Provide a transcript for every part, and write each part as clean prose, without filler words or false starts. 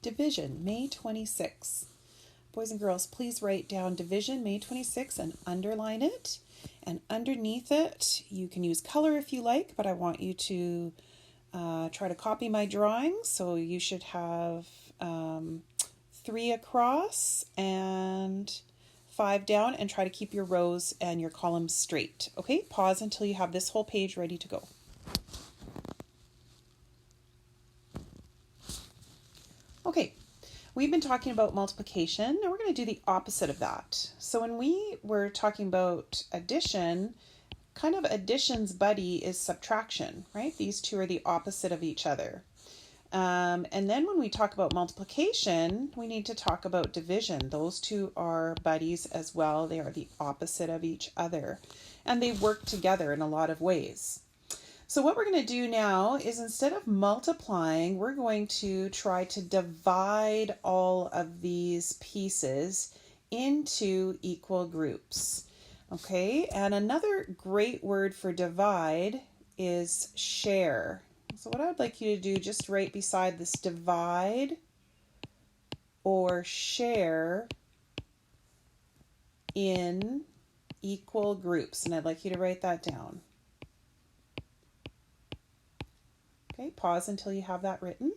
Division, May 26. Boys and girls, please write down division, May 26, and underline it. And underneath it, you can use color if you like, but I want you to try to copy my drawing. So you should have 3 across and 5 down, and try to keep your rows and your columns straight. Okay, pause until you have this whole page ready to go. Okay, we've been talking about multiplication, and we're going to do the opposite of that. So when we were talking about addition, kind of addition's buddy is subtraction, right? These two are the opposite of each other. And then when we talk about multiplication, we need to talk about division. Those two are buddies as well. They are the opposite of each other, and they work together in a lot of ways. So what we're going to do now is, instead of multiplying, we're going to try to divide all of these pieces into equal groups. Okay, and another great word for divide is share. So what I would like you to do, just right beside this divide or share in equal groups, and I'd like you to write that down. Okay, pause until you have that written.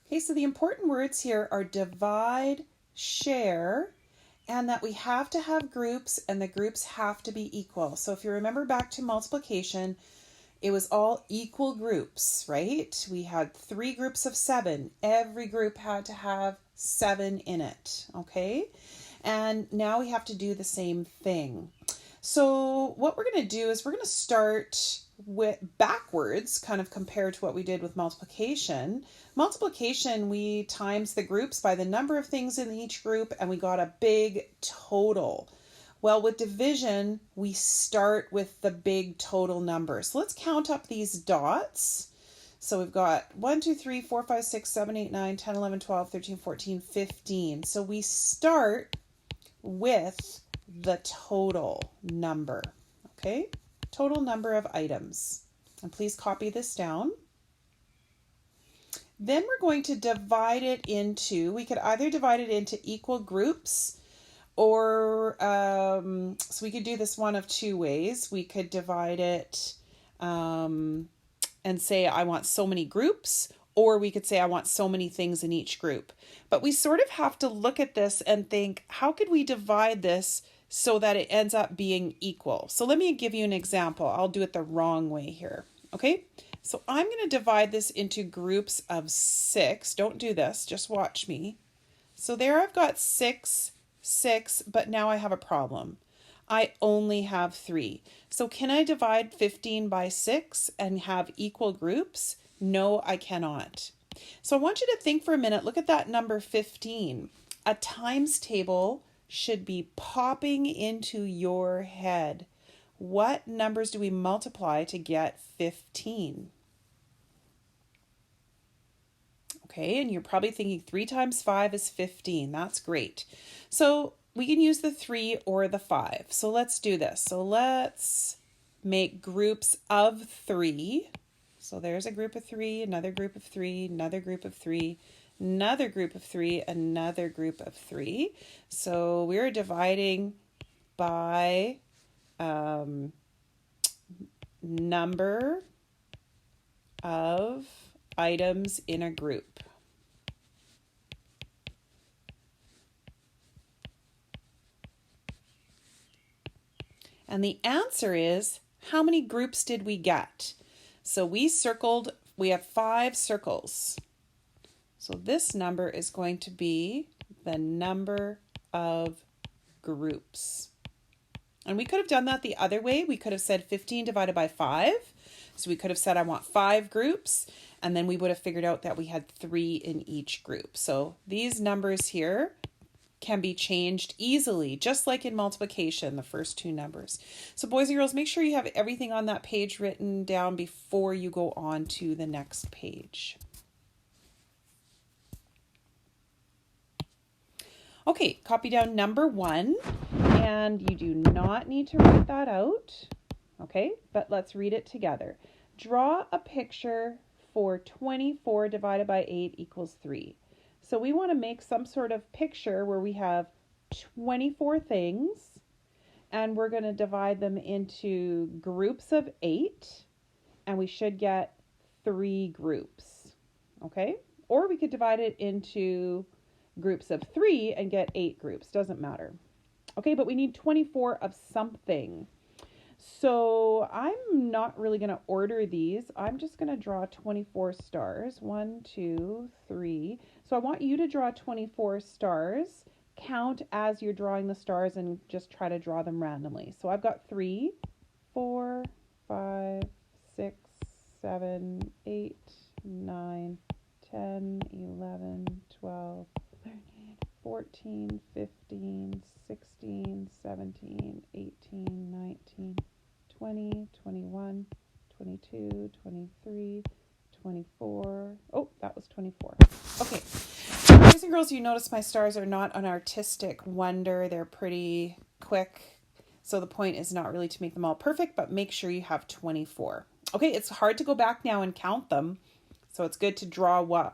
Okay, so the important words here are divide, share, and that we have to have groups, and the groups have to be equal. So if you remember back to multiplication, it was all equal groups, right? We had 3 groups of 7. Every group had to have 7 in it, okay? And now we have to do the same thing. So what we're going to do is we're going to start with backwards, kind of compared to what we did with multiplication. Multiplication, we times the groups by the number of things in each group, and we got a big total. Well, with division, we start with the big total number. So let's count up these dots. So we've got 1, 2, 3, 4, 5, 6, 7, 8, 9, 10, 11, 12, 13, 14, 15. So we start with the total number, okay? Total number of items. And please copy this down. Then we're going to divide it into, we could either divide it into equal groups, or, so we could do this one of 2 ways. We could divide it and say I want so many groups, or we could say I want so many things in each group. But we sort of have to look at this and think, how could we divide this so that it ends up being equal? So let me give you an example. I'll do it the wrong way here. Okay, so I'm going to divide this into groups of 6. Don't do this, just watch me. So there I've got 6, 6, but now I have a problem. I only have 3. So can I divide 15 by 6 and have equal groups? No, I cannot. So I want you to think for a minute. Look at that number 15. A times table should be popping into your head. What numbers do we multiply to get 15? Okay, and you're probably thinking 3 times 5 is 15. That's great. So we can use the 3 or the 5. So let's do this. So let's make groups of 3. So there's a group of 3, another group of 3, another group of 3, another group of 3, another group of 3. So we're dividing by number of items in a group. And the answer is, how many groups did we get? So we have 5 circles. So this number is going to be the number of groups. And we could have done that the other way. We could have said 15 divided by 5. So we could have said I want 5 groups, and then we would have figured out that we had 3 in each group. So these numbers here can be changed easily, just like in multiplication, the first 2 numbers. So boys and girls, make sure you have everything on that page written down before you go on to the next page. Okay, copy down number 1, and you do not need to write that out, okay? But let's read it together. draw a picture for 24 divided by 8 equals 3. So we want to make some sort of picture where we have 24 things, and we're going to divide them into groups of 8, and we should get 3 groups. Okay? Or we could divide it into groups of 3 and get 8 groups. Doesn't matter. Okay, but we need 24 of something. So I'm not really going to order these. I'm just going to draw 24 stars. 1, 2, 3. So I want you to draw 24 stars. Count as you're drawing the stars and just try to draw them randomly. So I've got 3, 4, 5, 6, 7, 8, 9, 10, 11, 12, 13, 14, 15, 16, 17, 18, 19, 20, 21, 22, 23, 24. Oh, that was 24. Okay. Boys and girls, you notice my stars are not an artistic wonder. They're pretty quick. So the point is not really to make them all perfect, but make sure you have 24. Okay, it's hard to go back now and count them. So it's good to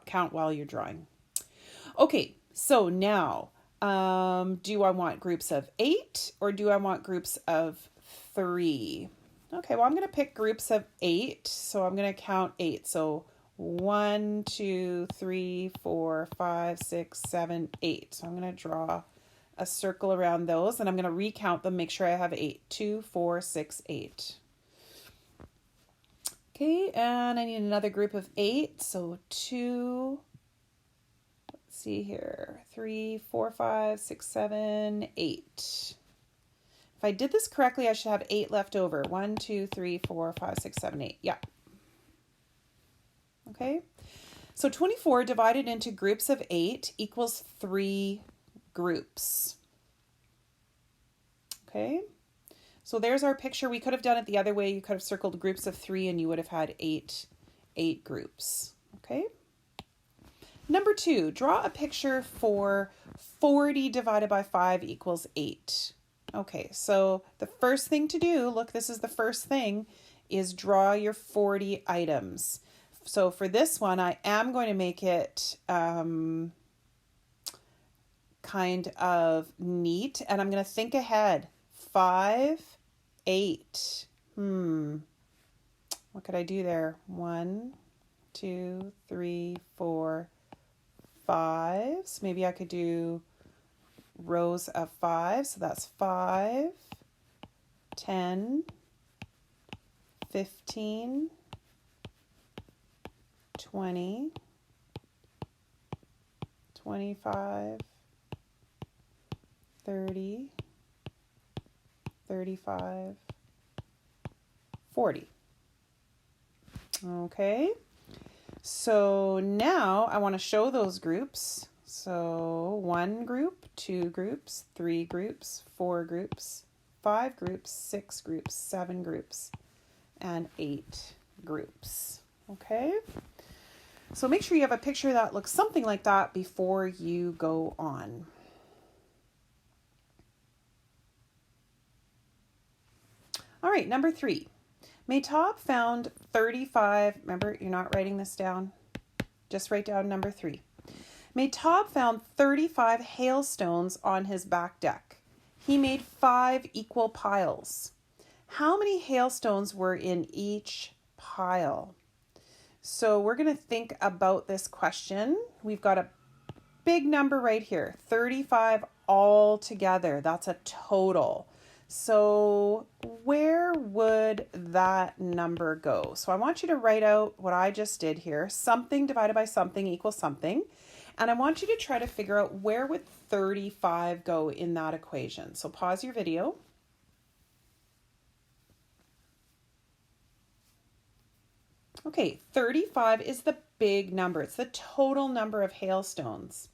count while you're drawing. Okay, so now, do I want groups of 8 or do I want groups of 3? Okay, well, I'm going to pick groups of 8. So I'm going to count 8. So 1, 2, 3, 4, 5, 6, 7, 8. So I'm going to draw a circle around those and I'm going to recount them, make sure I have 8. 2, 4, 6, 8. Okay, and I need another group of 8. So 2, let's see here, 3, 4, 5, 6, 7, 8. If I did this correctly, I should have 8 left over. 1, 2, 3, 4, 5, 6, 7, 8. Yeah. Okay. So 24 divided into groups of 8 equals 3 groups. Okay. So there's our picture. We could have done it the other way. You could have circled groups of 3 and you would have had 8 groups. Okay. Number 2, draw a picture for 40 divided by 5 equals 8. Okay, so the first thing to do, look, this is the first thing, is draw your 40 items. So for this one, I am going to make it kind of neat, and I'm going to think ahead. 5, 8. What could I do there? 1, 2, 3, 4, 5. So maybe I could do rows of 5. So that's 5, 10, 15, 20, 25, 30, 35, 40. Okay. So now I want to show those groups. So 1 group, 2 groups, 3 groups, 4 groups, 5 groups, 6 groups, 7 groups, and 8 groups. Okay? So make sure you have a picture that looks something like that before you go on. All right, number 3. Maytab found 35, remember, you're not writing this down, just write down number 3. Maytab found 35 hailstones on his back deck. He made 5 equal piles. How many hailstones were in each pile? So we're going to think about this question. We've got a big number right here, 35 all together. That's a total. So where would that number go? So I want you to write out what I just did here. Something divided by something equals something. And I want you to try to figure out where would 35 go in that equation. So pause your video. Okay, 35 is the big number. It's the total number of hailstones.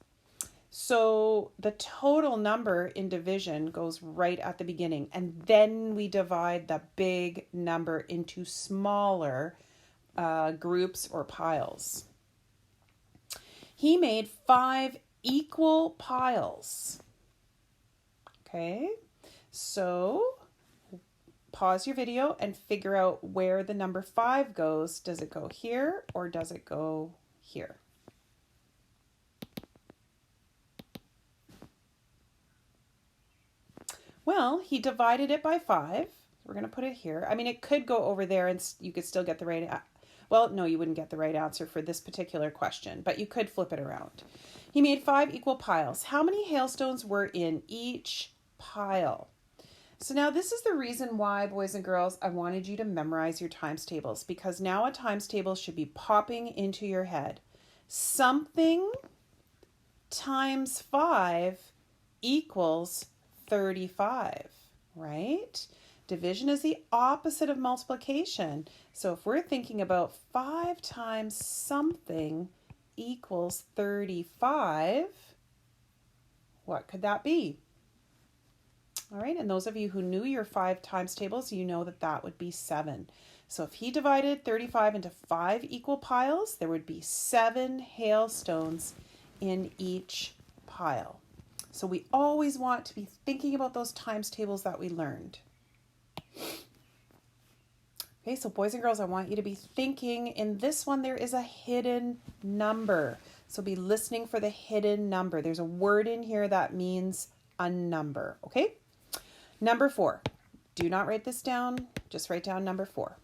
So the total number in division goes right at the beginning, and then we divide the big number into smaller groups or piles. He made 5 equal piles. Okay, so pause your video and figure out where the number 5 goes. Does it go here or does it go here? Well, he divided it by 5. We're going to put it here. I mean, it could go over there and you could still get the right, well, no, you wouldn't get the right answer for this particular question, but you could flip it around. He made 5 equal piles. How many hailstones were in each pile? So now this is the reason why, boys and girls, I wanted you to memorize your times tables, because now a times table should be popping into your head. Something times 5 equals 35, right? Division is the opposite of multiplication. So if we're thinking about 5 times something equals 35, what could that be? All right, and those of you who knew your 5 times tables, you know that that would be 7. So if he divided 35 into 5 equal piles, there would be 7 hailstones in each pile. So we always want to be thinking about those times tables that we learned. Okay, so boys and girls, I want you to be thinking, in this one there is a hidden number. So be listening for the hidden number. There's a word in here that means a number, okay? Number 4. Do not write this down, just write down number 4.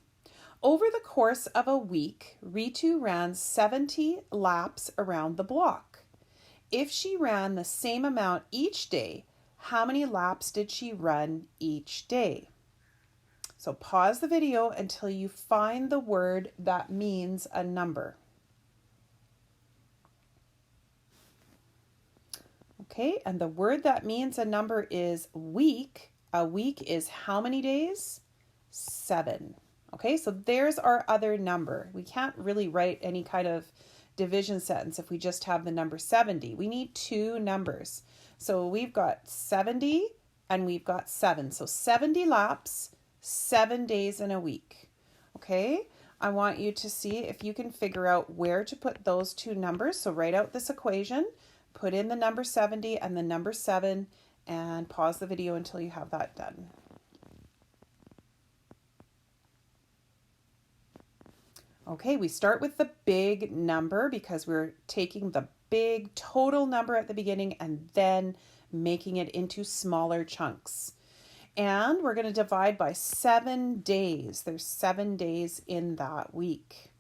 Over the course of a week, Ritu ran 70 laps around the block. If she ran the same amount each day, how many laps did she run each day? So pause the video until you find the word that means a number. Okay, and the word that means a number is week. A week is how many days? 7. Okay, so there's our other number. We can't really write any kind of division sentence if we just have the number 70. We need 2 numbers. So we've got 70 and we've got 7. So 70 laps, 7 days in a week. Okay, I want you to see if you can figure out where to put those 2 numbers. So write out this equation, put in the number 70 and the number 7, and pause the video until you have that done. Okay, we start with the big number because we're taking the big total number at the beginning and then making it into smaller chunks. And we're going to divide by 7 days. There's 7 days in that week.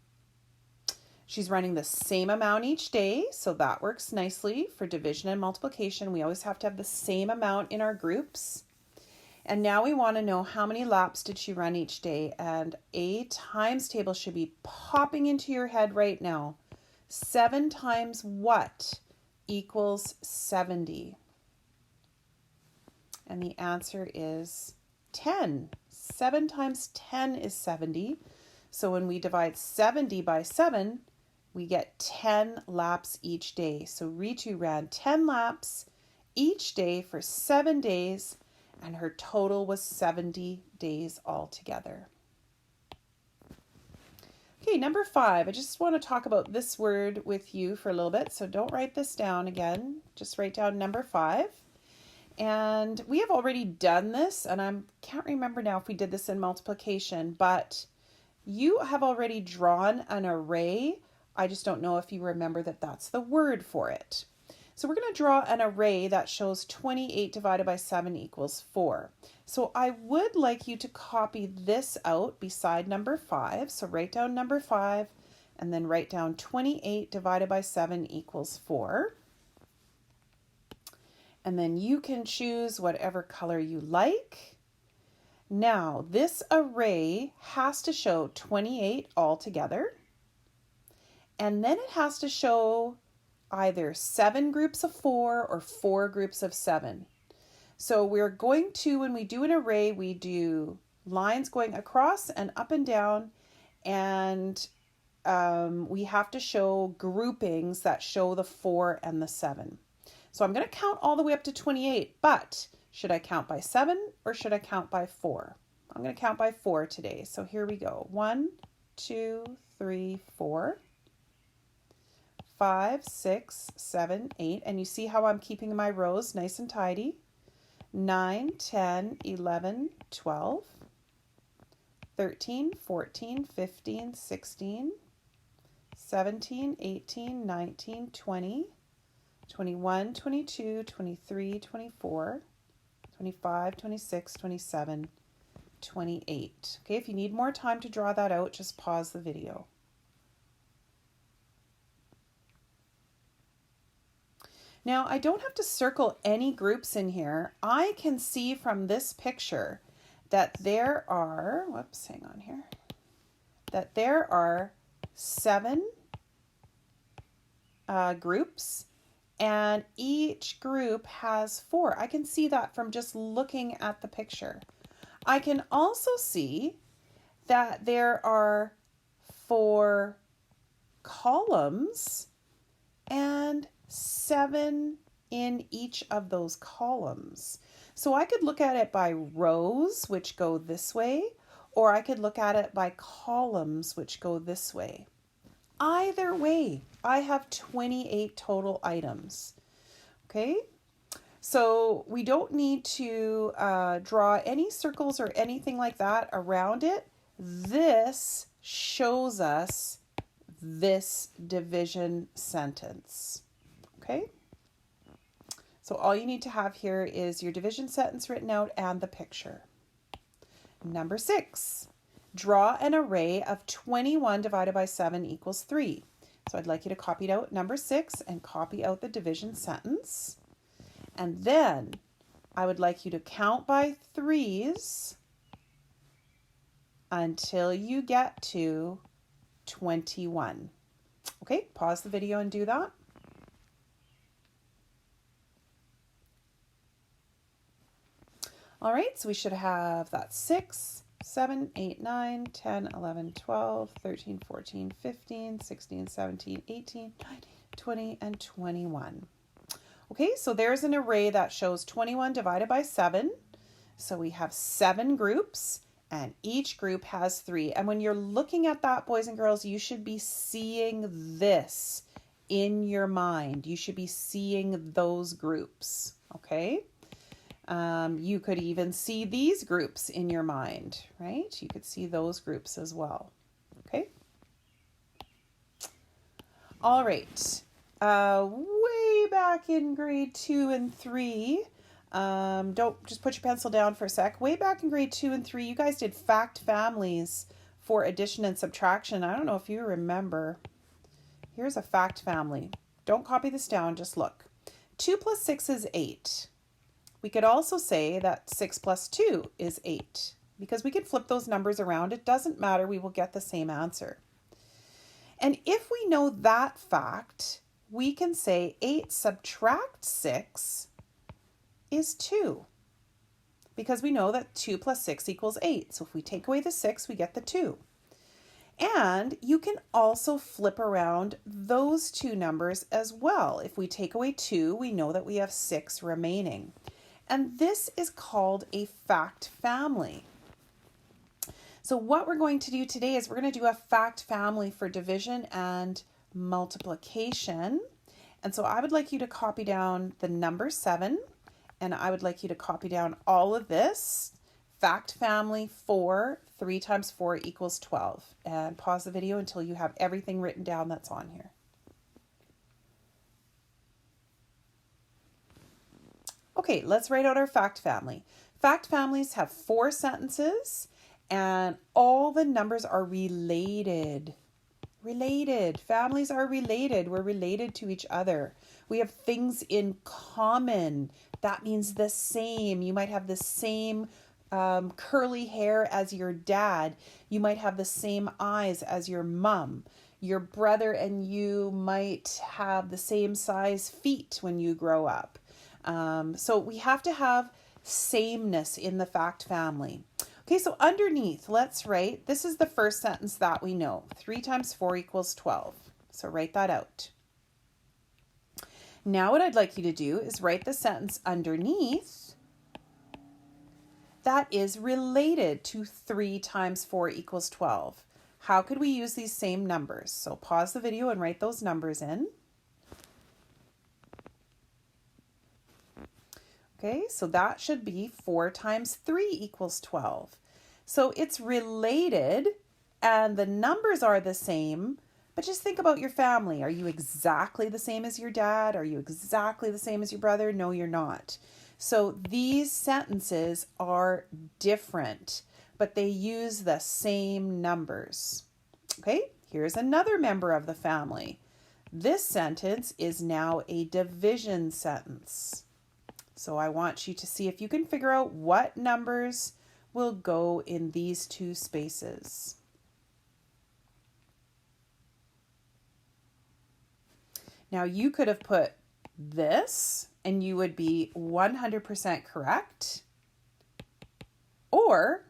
She's running the same amount each day, so that works nicely for division and multiplication. We always have to have the same amount in our groups. And now we want to know how many laps did she run each day, and a times table should be popping into your head right now. 7 times what equals 70? And the answer is 10. 7 times 10 is 70. So when we divide 70 by 7, we get 10 laps each day. So Ritu ran 10 laps each day for 7 days, and her total was 70 days altogether. Okay, number 5. I just want to talk about this word with you for a little bit. So don't write this down again. Just write down number 5. And we have already done this, and I can't remember now if we did this in multiplication, but you have already drawn an array. I just don't know if you remember that that's the word for it. So we're going to draw an array that shows 28 divided by 7 equals 4. So I would like you to copy this out beside number 5. So write down number 5 and then write down 28 divided by 7 equals 4. And then you can choose whatever color you like. Now, this array has to show 28 all together. And then it has to show either 7 groups of 4 or 4 groups of 7. So we're going to, when we do an array, we do lines going across and up and down, and we have to show groupings that show the 4 and the 7. So I'm going to count all the way up to 28, but should I count by 7 or should I count by 4? I'm going to count by 4 today. So here we go. 1, 2, 3, 4, 5, 6, 7, 8. And you see how I'm keeping my rows nice and tidy. 9, 10, 11, 12, 13, 14, 15, 16, 17, 18, 19, 20, 21, 22, 23, 24, 25, 26, 27, 28. Okay, if you need more time to draw that out, just pause the video. Now, I don't have to circle any groups in here. I can see from this picture that there are, whoops, hang on here, that there are 7 groups, and each group has 4. I can see that from just looking at the picture. I can also see that there are 4 columns and 7 in each of those columns. So I could look at it by rows, which go this way, or I could look at it by columns, which go this way. Either way, I have 28 total items. Okay, so we don't need to draw any circles or anything like that around it. This shows us this division sentence. Okay, so all you need to have here is your division sentence written out and the picture. Number 6, draw an array of 21 divided by 7 equals 3. So I'd like you to copy out number 6 and copy out the division sentence. And then I would like you to count by 3s until you get to 21. Okay, pause the video and do that. All right, so we should have that 6, 7, 8, 9, 10, 11, 12, 13, 14, 15, 16, 17, 18, 19, 20, and 21. Okay, so there's an array that shows 21 divided by 7. So we have 7 groups, and each group has 3. And when you're looking at that, boys and girls, you should be seeing this in your mind. You should be seeing those groups, okay? You could even see these groups in your mind, right? You could see those groups as well, okay? All right, way back in grade 2 and 3, don't just put your pencil down for a sec. Way back in grade 2 and 3, you guys did fact families for addition and subtraction. I don't know if you remember. Here's a fact family. Don't copy this down, just look. 2 plus 6 is 8. We could also say that 6 plus 2 is 8 because we could flip those numbers around. It doesn't matter. We will get the same answer. And if we know that fact, we can say 8 subtract 6 is 2 because we know that 2 plus 6 equals 8. So if we take away the 6, we get the 2. And you can also flip around those 2 numbers as well. If we take away 2, we know that we have 6 remaining. And this is called a fact family. So what we're going to do today is we're going to do a fact family for division and multiplication. And so I would like you to copy down the number 7, and I would like you to copy down all of this. Fact family 4, 3 times 4 equals 12. And pause the video until you have everything written down that's on here. Okay, let's write out our fact family. Fact families have 4 sentences and all the numbers are related. Related. Families are related. We're related to each other. We have things in common. That means the same. You might have the same curly hair as your dad. You might have the same eyes as your mom. Your brother and you might have the same size feet when you grow up. So we have to have sameness in the fact family. Okay, so underneath, let's write, this is the first sentence that we know. 3 times 4 equals 12. So write that out. Now what I'd like you to do is write the sentence underneath that is related to 3 times 4 equals 12. How could we use these same numbers? So pause the video and write those numbers in. Okay, so that should be 4 times 3 equals 12. So it's related and the numbers are the same, but just think about your family. Are you exactly the same as your dad? Are you exactly the same as your brother? No, you're not. So these sentences are different, but they use the same numbers. Okay, here's another member of the family. This sentence is now a division sentence. So I want you to see if you can figure out what numbers will go in these two spaces. Now you could have put this and you would be 100% correct. Or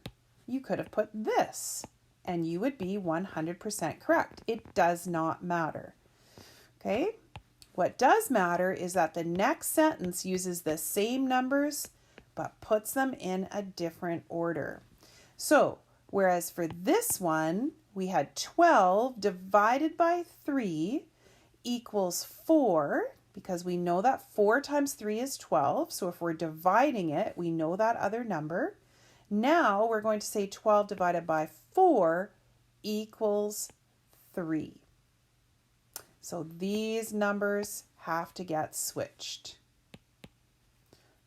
you could have put this and you would be 100% correct. It does not matter. Okay? What does matter is that the next sentence uses the same numbers but puts them in a different order. So, whereas for this one, we had 12 divided by 3 equals 4, because we know that 4 times 3 is 12. So if we're dividing it, we know that other number. Now we're going to say 12 divided by 4 equals 3. So these numbers have to get switched.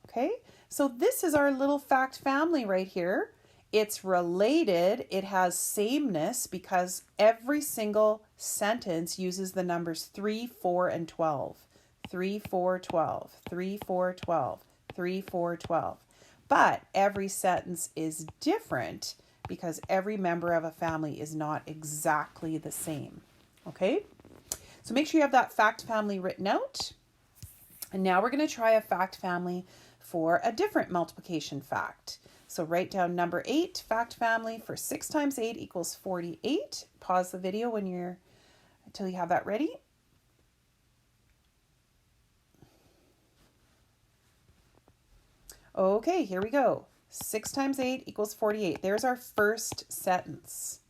Okay, so this is our little fact family right here. It's related, it has sameness because every single sentence uses the numbers 3, 4, and 12. 3, 4, 12, 3, 4, 12, 3, 4, 12. But every sentence is different because every member of a family is not exactly the same. Okay? So make sure you have that fact family written out. And now we're going to try a fact family for a different multiplication fact. So write down number 8, fact family for 6 times 8 equals 48. Pause the video until you have that ready. Okay, here we go. 6 times 8 equals 48. There's our first sentence.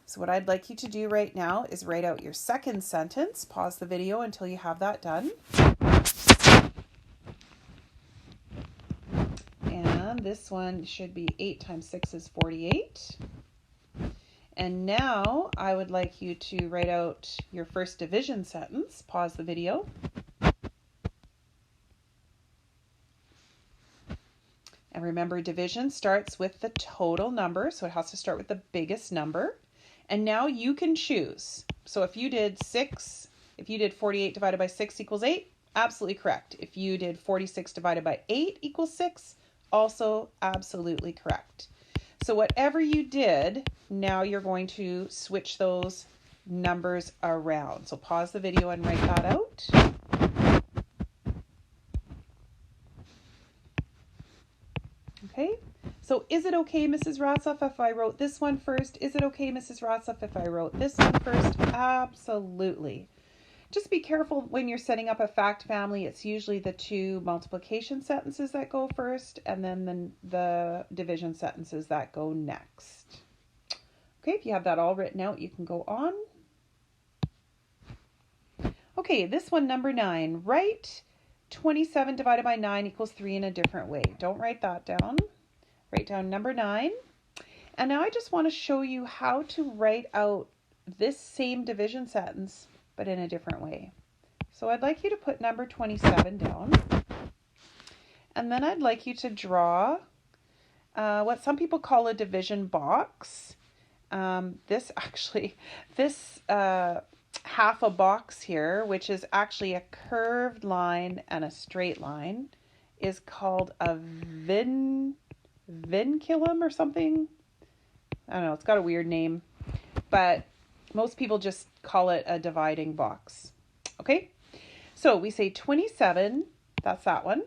So what I'd like you to do right now is write out your second sentence. Pause the video until you have that done. And this one should be 8 times 6 is 48. And now I would like you to write out your first division sentence. Pause the video. And remember, division starts with the total number, so it has to start with the biggest number. And now you can choose. So if you did 48 divided by 6 equals 8, absolutely correct. If you did 46 divided by 8 equals 6, also absolutely correct. So whatever you did, now you're going to switch those numbers around. So pause the video and write that out. Okay, so is it okay, Mrs. Rotzoff, if I wrote this one first? Is it okay, Mrs. Rotzoff, if I wrote this one first? Absolutely. Just be careful when you're setting up a fact family. It's usually the 2 multiplication sentences that go first and then the division sentences that go next. Okay, if you have that all written out, you can go on. Okay, this one, number 9. Write 27 divided by 9 equals 3 in a different way. Don't write that down. Write down number 9. And now I just want to show you how to write out this same division sentence, but in a different way. So I'd like you to put number 27 down. And then I'd like you to draw what some people call a division box. This half a box here, which is actually a curved line and a straight line, is called a vinculum or something. I don't know, it's got a weird name, but most people just call it a dividing box. Okay, so we say 27, that's that one.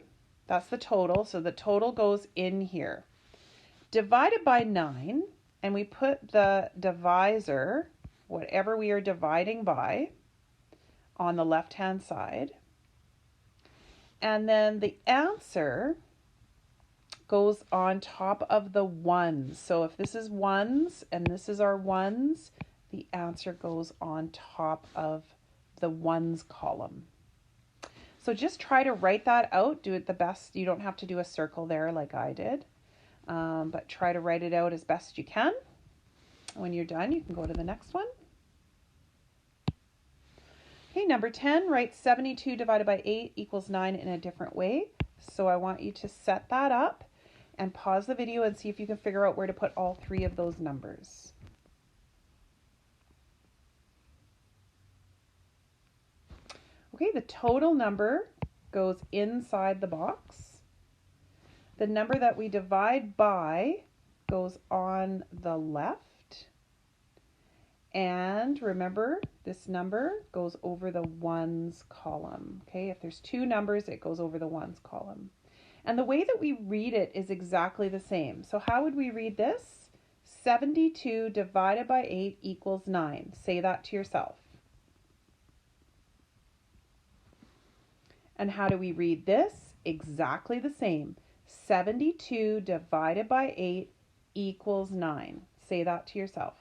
That's the total, so the total goes in here. Divided by 9, and we put the divisor, whatever we are dividing by, on the left-hand side. And then the answer goes on top of the ones. So if this is ones and this is our ones, the answer goes on top of the ones column. So just try to write that out. Do it the best. You don't have to do a circle there like I did. but try to write it out as best you can. When you're done, you can go to the next one. Okay, number 10, write 72 divided by 8 equals 9 in a different way. So I want you to set that up and pause the video and see if you can figure out where to put all three of those numbers. Okay, the total number goes inside the box. The number that we divide by goes on the left. And remember, this number goes over the ones column. Okay, if there's two numbers, it goes over the ones column. And the way that we read it is exactly the same. So how would we read this? 72 divided by 8 equals 9. Say that to yourself. And how do we read this? Exactly the same. 72 divided by 8 equals 9. Say that to yourself.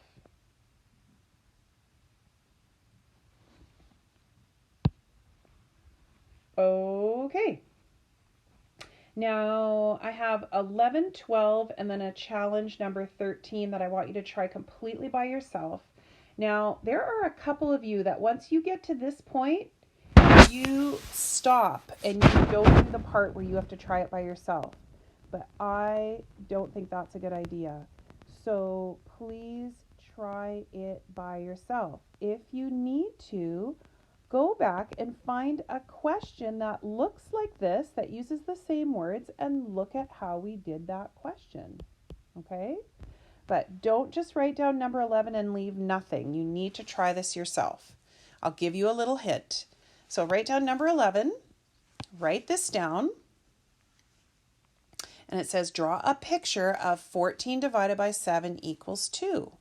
Okay. Now I have 11, 12, and then a challenge number 13 that I want you to try completely by yourself. Now, there are a couple of you that once you get to this point, you stop and you go through the part where you have to try it by yourself. But I don't think that's a good idea. So please try it by yourself. If you need to, go back and find a question that looks like this, that uses the same words, and look at how we did that question. Okay? But don't just write down number 11 and leave nothing. You need to try this yourself. I'll give you a little hint. So write down number 11, write this down, and it says draw a picture of 14 divided by 7 equals 2.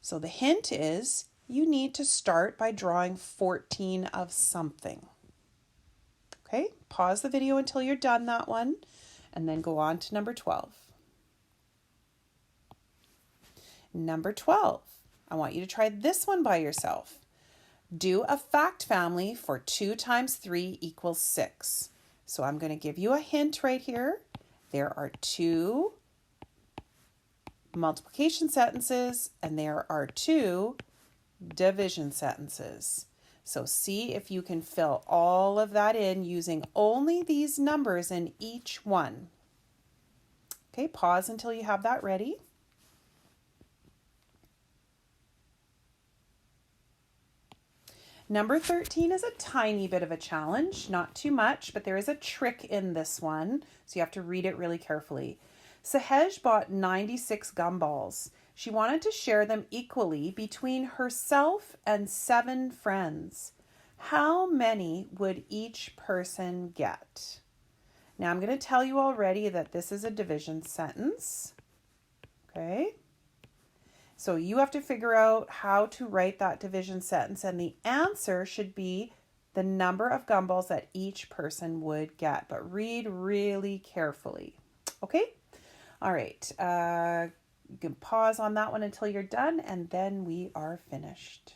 So the hint is you need to start by drawing 14 of something. Okay, pause the video until you're done that one, and then go on to number 12. Number 12, I want you to try this one by yourself. Do a fact family for 2 times 3 equals 6. So I'm going to give you a hint right here. There are 2 multiplication sentences and there are 2 division sentences. So see if you can fill all of that in using only these numbers in each one. Okay, pause until you have that ready. Number 13 is a tiny bit of a challenge, not too much, but there is a trick in this one, so you have to read it really carefully. Sahej bought 96 gumballs. She wanted to share them equally between herself and 7 friends. How many would each person get? Now I'm going to tell you already that this is a division sentence. Okay? So you have to figure out how to write that division sentence, and the answer should be the number of gumballs that each person would get. But read really carefully. Okay? All right. You can pause on that one until you're done, and then we are finished.